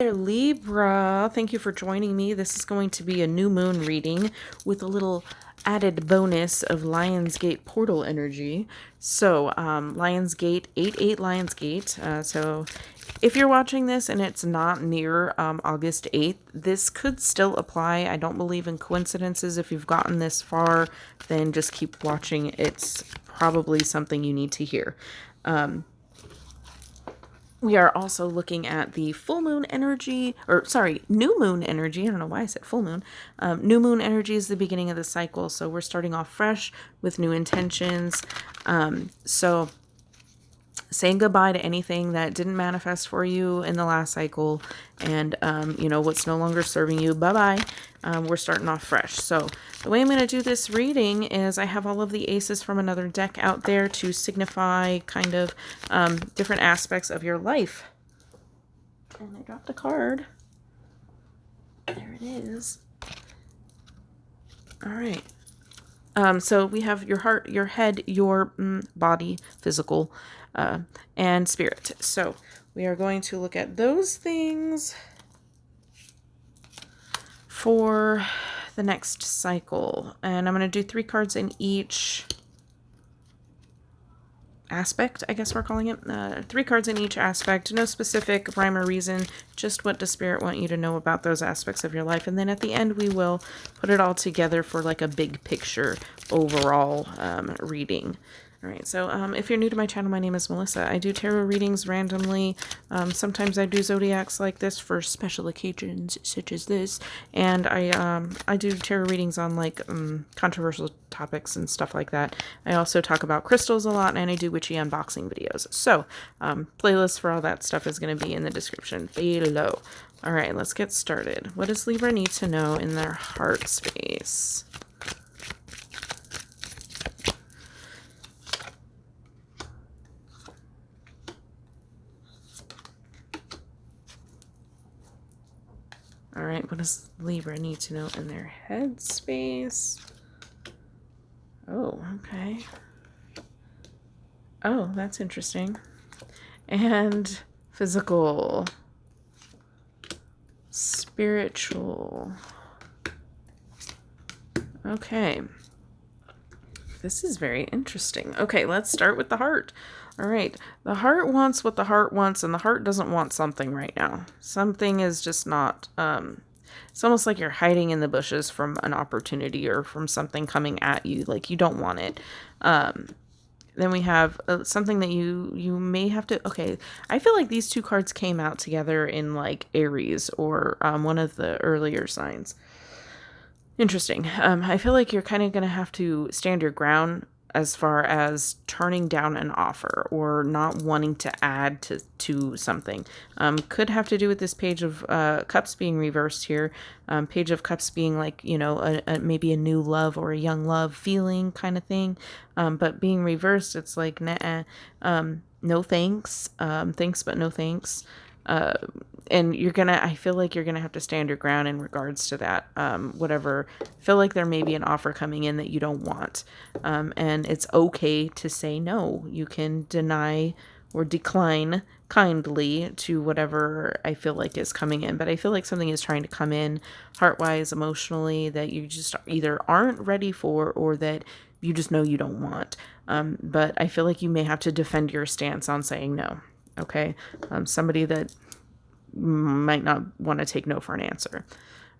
There, Libra, thank you for joining me. This is going to be a new moon reading with a little added bonus of Lionsgate portal energy. So, Lionsgate, 8-8 Lionsgate. So, if you're watching this and it's not near August 8th, this could still apply. I don't believe in coincidences. If you've gotten this far, then just keep watching. It's probably something you need to hear. We are also looking at the full moon energy, or sorry, new moon energy. I don't know why I said full moon. New moon energy is the beginning of the cycle. So we're starting off fresh with new intentions. So saying goodbye to anything that didn't manifest for you in the last cycle and, what's no longer serving you. Bye-bye. We're starting off fresh. So the way I'm going to do this reading is I have all of the aces from another deck out there to signify kind of different aspects of your life. And I dropped a card. There it is. All right. So we have your heart, your head, your body, physical, and spirit. So we are going to look at those things for the next cycle. And I'm going to do 3 cards in each aspect, I guess we're calling it. 3 cards in each aspect. No specific rhyme or reason. Just what does Spirit want you to know about those aspects of your life. And then at the end, we will put it all together for like a big picture overall reading. All right, so if you're new to my channel, my name is Melissa. I do tarot readings randomly. Sometimes I do zodiacs like this for special occasions such as this. And I do tarot readings on like controversial topics and stuff like that. I also talk about crystals a lot, and I do witchy unboxing videos. So playlist for all that stuff is going to be in the description below. All right, let's get started. What does Libra need to know in their heart space? All right, what does Libra need to know in their head space? Oh, okay. Oh, that's interesting. And physical, spiritual. Okay. This is very interesting. Okay, let's start with the heart. All right. The heart wants what the heart wants, and the heart doesn't want something right now. Something is just not, it's almost like you're hiding in the bushes from an opportunity or from something coming at you. Like you don't want it. Then we have something that you may have to, okay. I feel like these 2 cards came out together in like Aries or one of the earlier signs. Interesting. I feel like you're kind of going to have to stand your ground as far as turning down an offer or not wanting to add to something. Could have to do with this Page of Cups being reversed here. Page of Cups being like, maybe a new love or a young love feeling kind of thing. But being reversed, it's like, nah, no thanks. Thanks, but no thanks. And I feel like you're gonna have to stand your ground in regards to that. Whatever, I feel like there may be an offer coming in that you don't want. And it's okay to say no. You can deny or decline kindly to whatever I feel like is coming in. But I feel like something is trying to come in heart-wise, emotionally, that you just either aren't ready for or that you just know you don't want. But I feel like you may have to defend your stance on saying no. Okay, somebody that might not want to take no for an answer.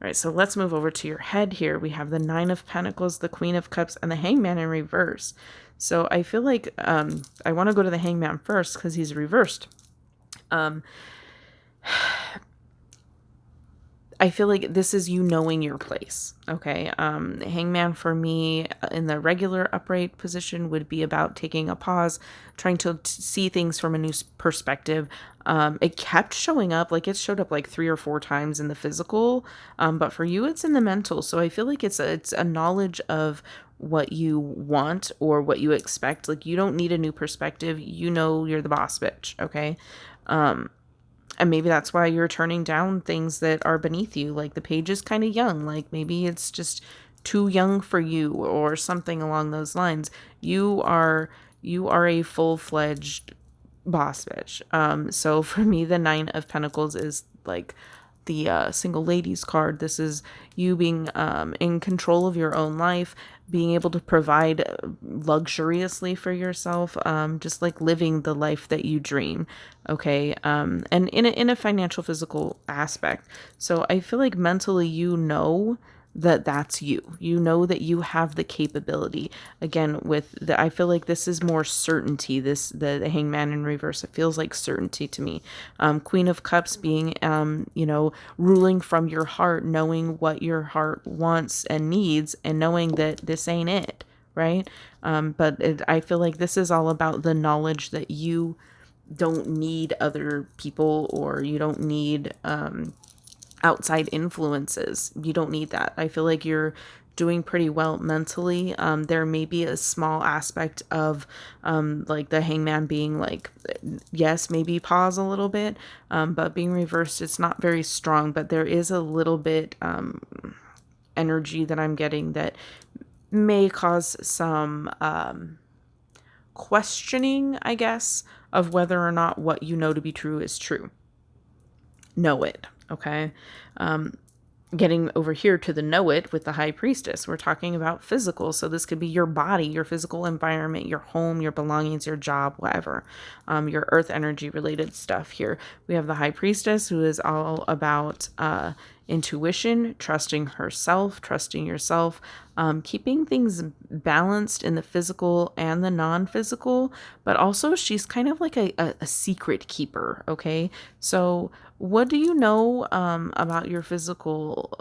All right, so let's move over to your head here. We have the 9 of Pentacles, the Queen of Cups, and the Hangman in reverse. So I feel like I want to go to the Hangman first because he's reversed. I feel like this is you knowing your place, okay? Hangman for me in the regular upright position would be about taking a pause, trying to see things from a new perspective. It kept showing up, like it showed up like 3 or 4 times in the physical, but for you it's in the mental. So I feel like it's a knowledge of what you want or what you expect. Like you don't need a new perspective. You know you're the boss bitch, okay? And maybe that's why you're turning down things that are beneath you. Like the page is kind of young. Like maybe it's just too young for you or something along those lines. You are a full-fledged boss bitch. So for me, the 9 of Pentacles is like the single ladies card. This is you being in control of your own life, being able to provide luxuriously for yourself, just like living the life that you dream. Okay. And in a financial, physical aspect. So I feel like mentally, that that's you know that you have the capability. Again, with the, I feel like this is more certainty. The hangman in reverse, it feels like certainty to me. Queen of Cups being ruling from your heart, knowing what your heart wants and needs, and knowing that this ain't it, right? I feel like this is all about the knowledge that you don't need other people, or you don't need outside influences. You don't need that. I feel like you're doing pretty well mentally. There may be a small aspect of like the hangman being like, yes, maybe pause a little bit, but being reversed, it's not very strong, but there is a little bit energy that I'm getting that may cause some questioning, I guess, of whether or not what you know to be true is true. Know it. Okay. Getting over here to the know it with the high priestess, we're talking about physical. So this could be your body, your physical environment, your home, your belongings, your job, whatever, your earth energy related stuff. Here we have the high priestess, who is all about intuition, trusting herself, trusting yourself, keeping things balanced in the physical and the non-physical, but also she's kind of like a secret keeper. Okay. So what do you know about your physical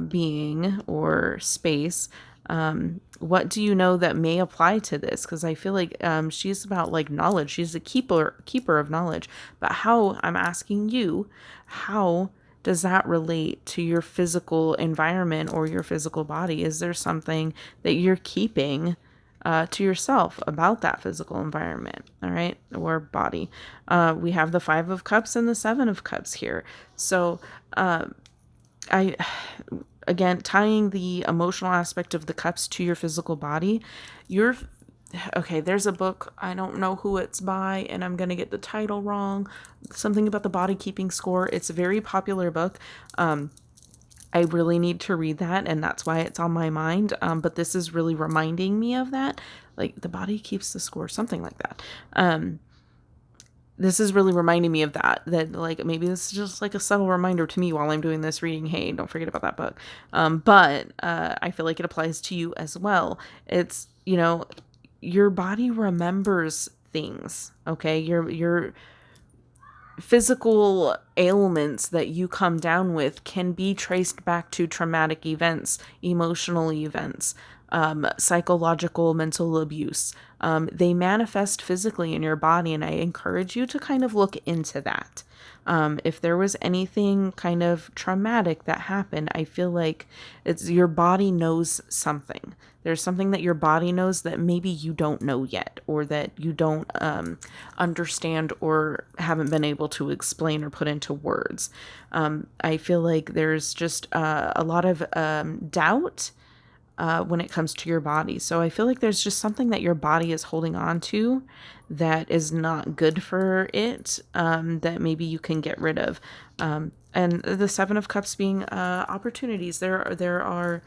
being or space? What do you know that may apply to this? Because I feel like she's about like knowledge. She's a keeper of knowledge. But how, I'm asking you, how does that relate to your physical environment or your physical body? Is there something that you're keeping to yourself about that physical environment, all right, or body? We have the 5 of Cups and the 7 of Cups here. So I again, tying the emotional aspect of the cups to your physical body, okay, there's a book, I don't know who it's by, and I'm gonna get the title wrong, something about the body keeping score. It's a very popular book. I really need to read that, and that's why it's on my mind. But this is really reminding me of that. Like, the body keeps the score, something like that. This is really reminding me of that like, maybe this is just like a subtle reminder to me while I'm doing this reading. Hey, don't forget about that book. But I feel like it applies to you as well. It's, your body remembers things. Okay. Your physical ailments that you come down with can be traced back to traumatic events, emotional events, psychological, mental abuse. They manifest physically in your body, and I encourage you to kind of look into that. If there was anything kind of traumatic that happened, I feel like it's your body knows something. There's something that your body knows that maybe you don't know yet, or that you don't understand or haven't been able to explain or put into words. I feel like there's just a lot of doubt when it comes to your body. So I feel like there's just something that your body is holding on to that is not good for it, that maybe you can get rid of. And the 7 of Cups being opportunities. There are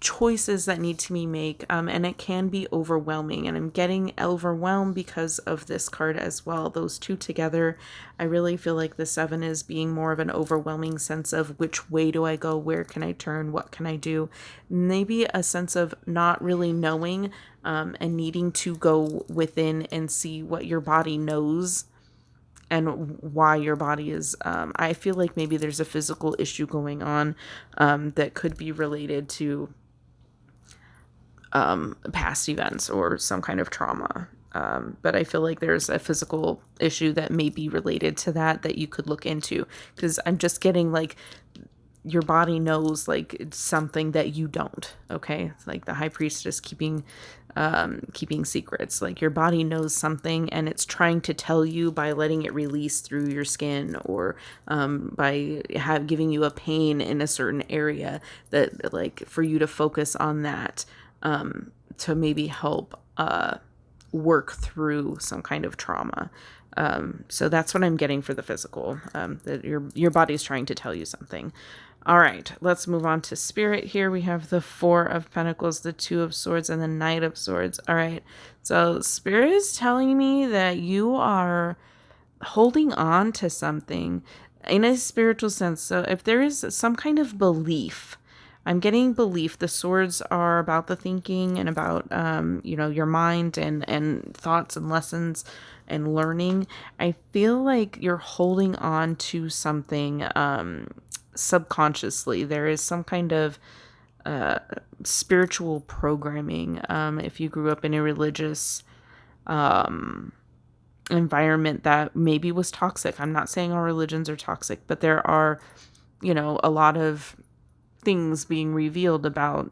choices that need to be made, and it can be overwhelming, and I'm getting overwhelmed because of this card as well. Those two together, I really feel like the 7 is being more of an overwhelming sense of which way do I go, where can I turn, what can I do, maybe a sense of not really knowing, and needing to go within and see what your body knows and why your body is, I feel like maybe there's a physical issue going on that could be related to past events or some kind of trauma. But I feel like there's a physical issue that may be related to that you could look into, because I'm just getting like your body knows like it's something that you don't. Okay. It's like the high priestess keeping secrets. Like your body knows something and it's trying to tell you by letting it release through your skin, or by giving you a pain in a certain area, that like for you to focus on that, to maybe help work through some kind of trauma. So that's what I'm getting for the physical, that your body's trying to tell you something. All right, let's move on to spirit here. We have the Four of Pentacles, the Two of Swords, and the Knight of Swords. All right, so spirit is telling me that you are holding on to something in a spiritual sense. So if there is some kind of belief, I'm getting belief. The swords are about the thinking and about, your mind and thoughts and lessons and learning. I feel like you're holding on to something subconsciously. There is some kind of spiritual programming. If you grew up in a religious environment that maybe was toxic. I'm not saying all religions are toxic, but there are, a lot of things being revealed about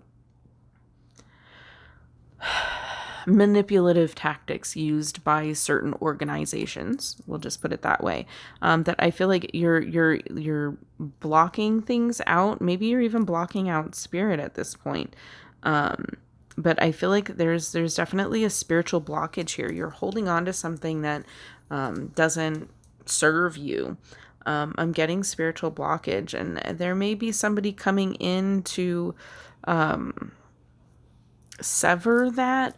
manipulative tactics used by certain organizations. We'll just put it that way. That I feel like you're blocking things out. Maybe you're even blocking out spirit at this point. But I feel like there's definitely a spiritual blockage here. You're holding on to something that doesn't serve you. I'm getting spiritual blockage, and there may be somebody coming in to sever that.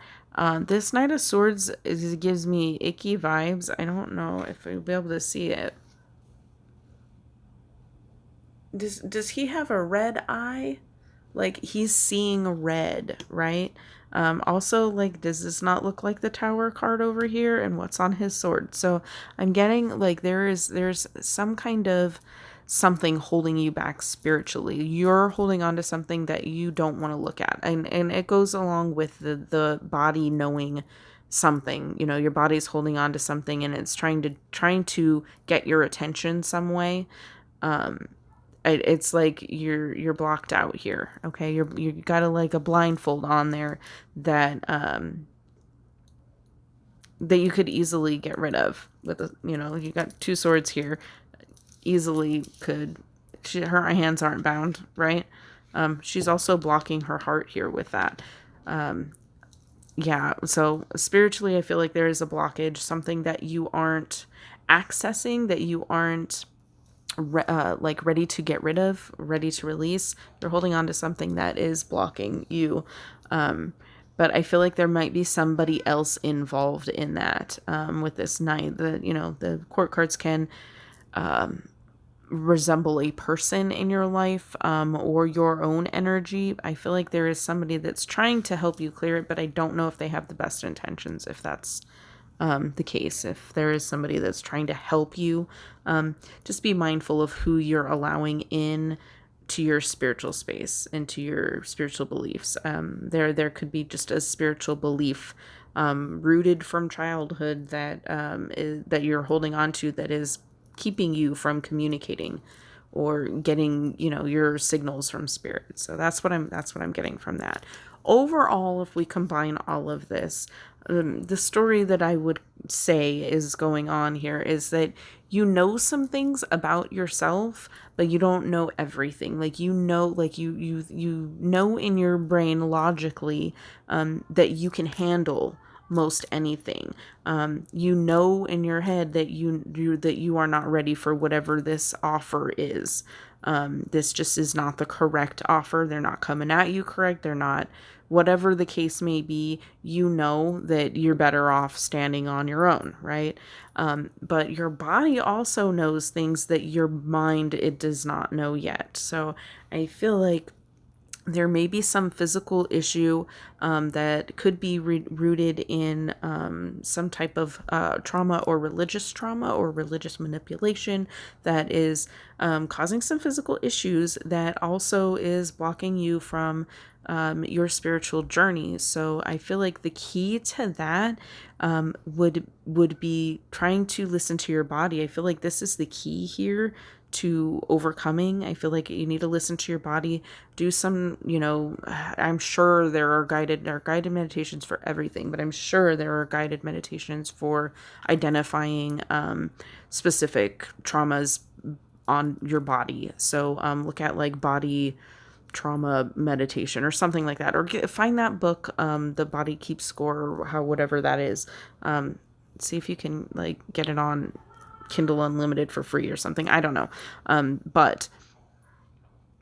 This Knight of Swords gives me icky vibes. I don't know if I'll be able to see it. Does he have a red eye? Like, he's seeing red, right? Also, like, does this not look like the Tower card over here? And what's on his sword? So I'm getting, like, there's some kind of something holding you back spiritually. You're holding on to something that you don't want to look at. And it goes along with the body knowing something. Your body's holding on to something, and it's trying to get your attention some way. It's like you're blocked out here. Okay, you got like a blindfold on there that that you could easily get rid of with you got two swords here. Easily could. Her hands aren't bound, right? She's also blocking her heart here with that. Yeah, so spiritually, I feel like there is a blockage, something that you aren't accessing, that you aren't like ready to get rid of, ready to release. You're holding on to something that is blocking you. But I feel like there might be somebody else involved in that. With this knight, the court cards can resemble a person in your life, or your own energy. I feel like there is somebody that's trying to help you clear it, but I don't know if they have the best intentions, if that's the case. If there is somebody that's trying to help you, just be mindful of who you're allowing in to your spiritual space, into your spiritual beliefs. There could be just a spiritual belief rooted from childhood that that you're holding on to, that is keeping you from communicating or getting your signals from spirit. So that's what I'm getting from that. Overall, if we combine all of this, the story that I would say is going on here is that you know some things about yourself, but you don't know everything. Like, you know in your brain logically that you can handle most anything. You know in your head that you are not ready for whatever this offer is. This just is not the correct offer. They're not coming at you correct. They're not, whatever the case may be, that you're better off standing on your own, right? But your body also knows things that your mind, it does not know yet. So I feel like there may be some physical issue that could be rooted in some type of trauma or religious manipulation that is causing some physical issues, that also is blocking you from your spiritual journey. So I feel like the key to that would be trying to listen to your body. I feel like this is the key here to overcoming. I feel like you need to listen to your body, do some, I'm sure there are guided meditations for everything, but I'm sure there are guided meditations for identifying specific traumas on your body. So look at like body trauma meditation or something like that, or find that book, The Body Keeps Score, or whatever that is. see if you can like get it on Kindle Unlimited for free or something. I don't know. But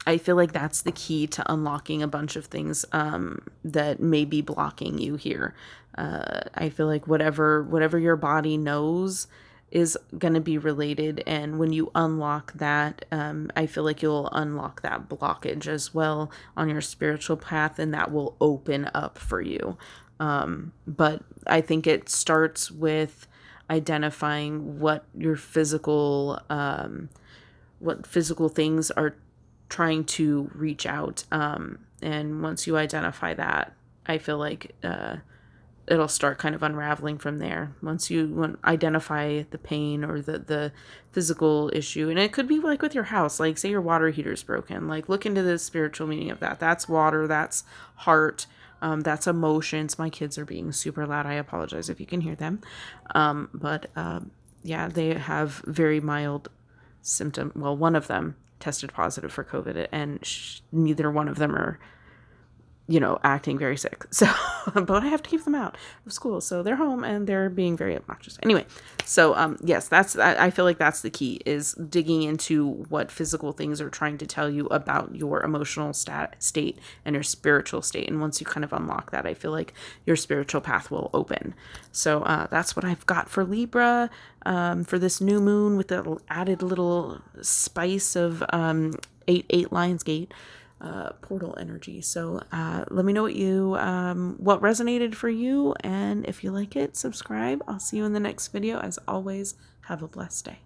I feel like that's the key to unlocking a bunch of things that may be blocking you here. I feel like whatever your body knows is going to be related, and when you unlock that, I feel like you'll unlock that blockage as well on your spiritual path, and that will open up for you. But I think it starts with identifying what your what physical things are trying to reach out. And once you identify that, I feel like it'll start kind of unraveling from there. Once you identify the pain or the physical issue, and it could be like with your house, like say your water heater's broken, like look into the spiritual meaning of that. That's water, that's heart, that's emotions. My kids are being super loud. I apologize if you can hear them. But yeah, they have very mild symptom. Well, one of them tested positive for COVID, and neither one of them are, acting very sick. So, but I have to keep them out of school. So they're home and they're being very obnoxious. Anyway, so yes, I feel like that's the key, is digging into what physical things are trying to tell you about your emotional state and your spiritual state. And once you kind of unlock that, I feel like your spiritual path will open. So that's what I've got for Libra for this new moon, with the added little spice of 8/8 Lionsgate portal energy. So let me know what resonated for you, and if you like it, subscribe. I'll see you in the next video. As always, have a blessed day.